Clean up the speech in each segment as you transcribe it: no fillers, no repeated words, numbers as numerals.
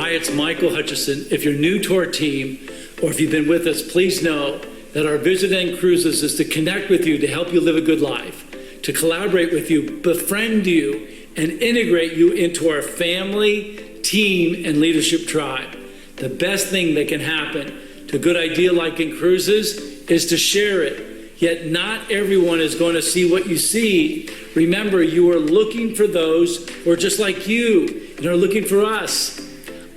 Hi, it's Michael Hutchison. If you're new to our team, or if you've been with us, please know that our vision at Inkruzes is to connect with you to help you live a good life, to collaborate with you, befriend you, and integrate you into our family, team, and leadership tribe. The best thing that can happen to a good idea like Inkruzes is to share it. Yet not everyone is going to see what you see. Remember, you are looking for those who are just like you and are looking for us.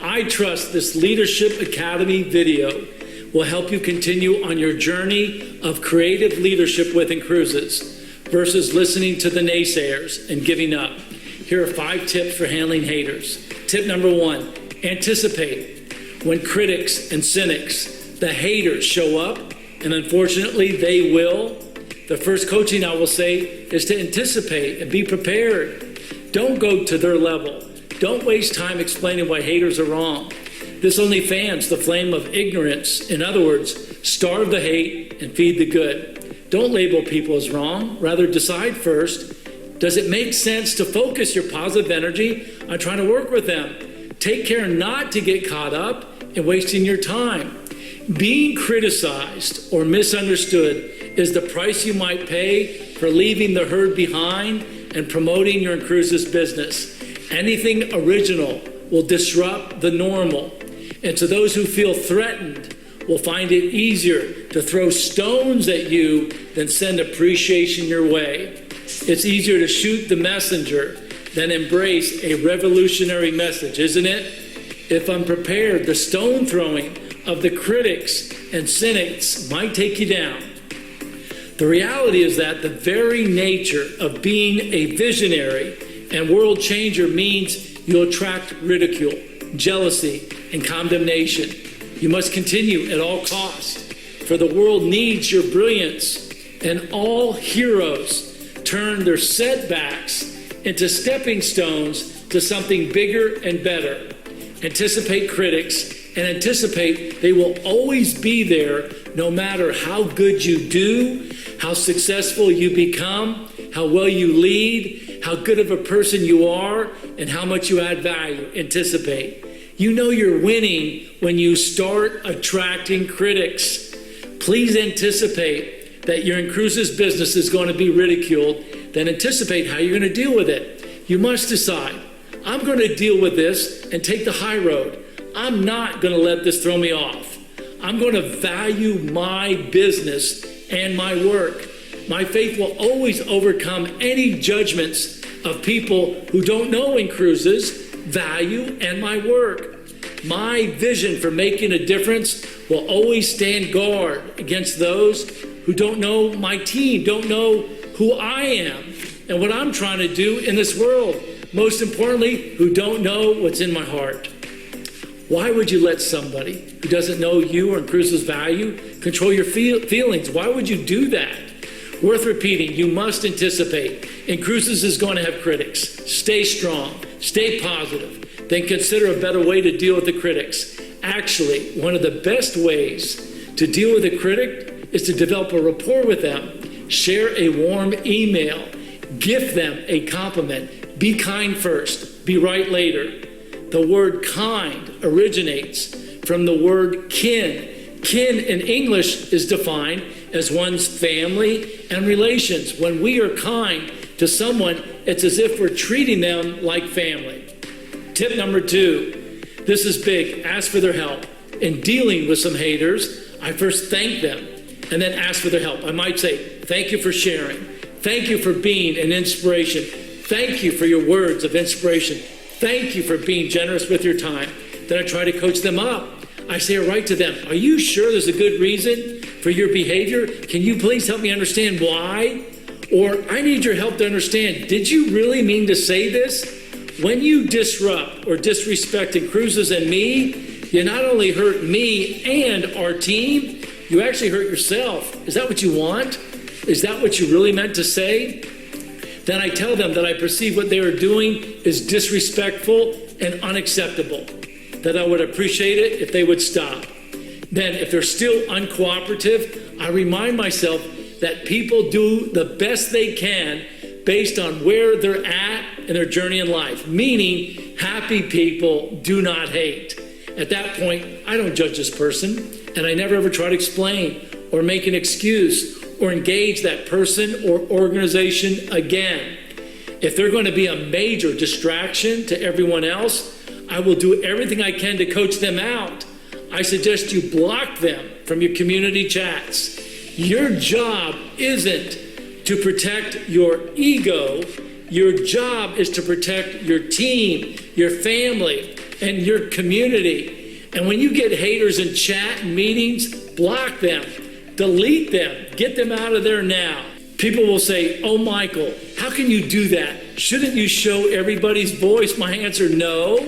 I trust this Leadership Academy video will help you continue on your journey of creative leadership with Inkruzes versus listening to the naysayers and giving up. Here are 5 tips for handling haters. Tip number 1, anticipate. When critics and cynics, the haters, show up, and unfortunately they will, the first coaching I will say is to anticipate and be prepared. Don't go to their level. Don't waste time explaining why haters are wrong. This only fans the flame of ignorance. In other words, starve the hate and feed the good. Don't label people as wrong. Rather, decide first, does it make sense to focus your positive energy on trying to work with them? Take care not to get caught up in wasting your time. Being criticized or misunderstood is the price you might pay for leaving the herd behind and promoting your Inkruzes business. Anything original will disrupt the normal. And to those who feel threatened, will find it easier to throw stones at you than send appreciation your way. It's easier to shoot the messenger than embrace a revolutionary message, isn't it? If unprepared, the stone throwing of the critics and cynics might take you down. The reality is that the very nature of being a visionary and world changer means you'll attract ridicule, jealousy, and condemnation. You must continue at all costs, for the world needs your brilliance, and all heroes turn their setbacks into stepping stones to something bigger and better. Anticipate critics and anticipate they will always be there no matter how good you do, how successful you become, how well you lead, how good of a person you are, and how much you add value. Anticipate. You know you're winning when you start attracting critics. Please anticipate that your Inkruzes business is going to be ridiculed, then anticipate how you're going to deal with it. You must decide, I'm going to deal with this and take the high road. I'm not going to let this throw me off. I'm going to value my business and my work. My faith will always overcome any judgments of people who don't know Inkruzes, value, and my work. My vision for making a difference will always stand guard against those who don't know my team, don't know who I am and what I'm trying to do in this world. Most importantly, who don't know what's in my heart. Why would you let somebody who doesn't know you or Inkruzes value control your feelings? Why would you do that? Worth repeating, you must anticipate. Inkruzes is going to have critics. Stay strong, stay positive. Then consider a better way to deal with the critics. Actually, one of the best ways to deal with a critic is to develop a rapport with them. Share a warm email. Gift them a compliment. Be kind first. Be right later. The word kind originates from the word kin. Kin in English is defined as one's family and relations. When we are kind to someone, it's as if we're treating them like family. Tip number 2, this is big. Ask for their help. In dealing with some haters, I first thank them and then ask for their help. I might say, thank you for sharing. Thank you for being an inspiration. Thank you for your words of inspiration. Thank you for being generous with your time. Then I try to coach them up. I say right to them, are you sure there's a good reason for your behavior? Can you please help me understand why? Or I need your help to understand, did you really mean to say this? When you disrupt or disrespect Inkruzes and me, you not only hurt me and our team, you actually hurt yourself. Is that what you want? Is that what you really meant to say? Then I tell them that I perceive what they are doing is disrespectful and unacceptable, that I would appreciate it if they would stop. Then if they're still uncooperative, I remind myself that people do the best they can based on where they're at in their journey in life, meaning happy people do not hate. At that point, I don't judge this person, and I never ever try to explain or make an excuse or engage that person or organization again. If they're going to be a major distraction to everyone else, I will do everything I can to coach them out. I suggest you block them from your community chats. Your job isn't to protect your ego. Your job is to protect your team, your family, and your community. And when you get haters in chat and meetings, block them, delete them, get them out of there now. People will say, "Oh, Michael, how can you do that? Shouldn't you show everybody's voice?" My answer, no,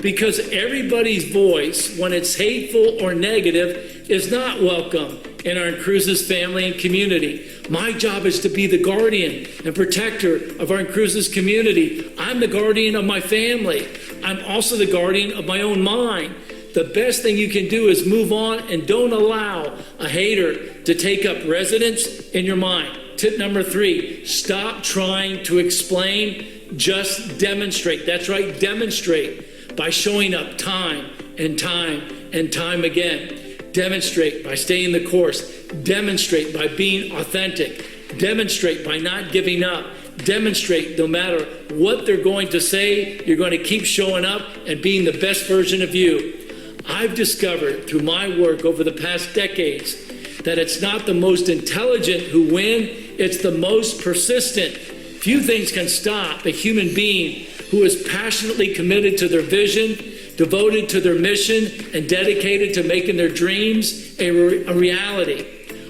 because everybody's voice, when it's hateful or negative, is not welcome in our Inkruzes family and community. My job is to be the guardian and protector of our Inkruzes community. I'm the guardian of my family. I'm also the guardian of my own mind. The best thing you can do is move on and don't allow a hater to take up residence in your mind. Tip number 3, stop trying to explain, just demonstrate. That's right, demonstrate by showing up time and time and time again. Demonstrate by staying the course. Demonstrate by being authentic. Demonstrate by not giving up. Demonstrate no matter what they're going to say, you're going to keep showing up and being the best version of you. I've discovered through my work over the past decades that it's not the most intelligent who win, it's the most persistent. Few things can stop a human being who is passionately committed to their vision, devoted to their mission, and dedicated to making their dreams a reality.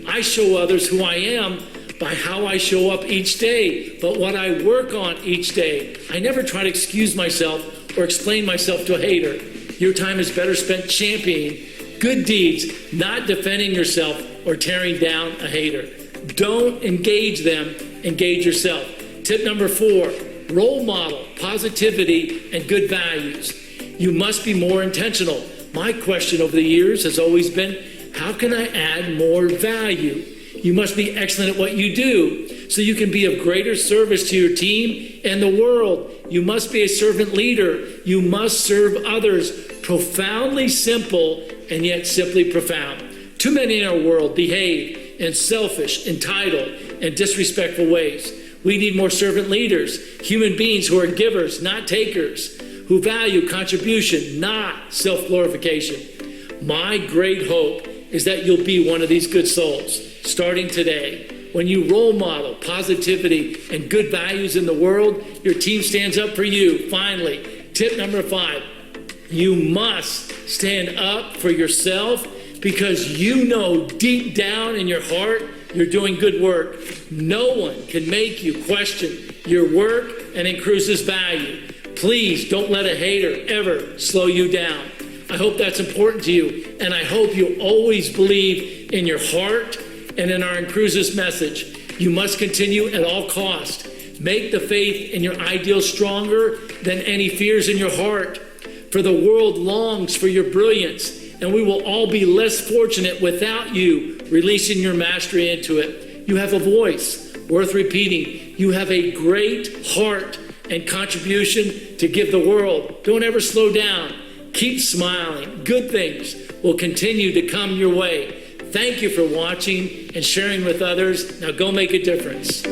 I show others who I am by how I show up each day, but what I work on each day. I never try to excuse myself or explain myself to a hater. Your time is better spent championing good deeds, not defending yourself or tearing down a hater. Don't engage them, engage yourself. Tip number 4, role model positivity and good values. You must be more intentional. My question over the years has always been, how can I add more value? You must be excellent at what you do so you can be of greater service to your team and the world. You must be a servant leader. You must serve others. Profoundly simple and yet simply profound. Too many in our world behave in selfish, entitled, and disrespectful ways. We need more servant leaders, human beings who are givers, not takers, who value contribution, not self-glorification. My great hope is that you'll be one of these good souls, starting today. When you role model positivity and good values in the world, your team stands up for you. Finally, tip number 5, you must stand up for yourself because you know deep down in your heart you're doing good work. No one can make you question your work and Inkruzes' value. Please don't let a hater ever slow you down. I hope that's important to you, and I hope you always believe in your heart and in our Inkruzes message. You must continue at all costs. Make the faith in your ideals stronger than any fears in your heart. For the world longs for your brilliance, and we will all be less fortunate without you releasing your mastery into it. You have a voice worth repeating. You have a great heart and contribution to give the world. Don't ever slow down. Keep smiling. Good things will continue to come your way. Thank you for watching and sharing with others. Now go make a difference.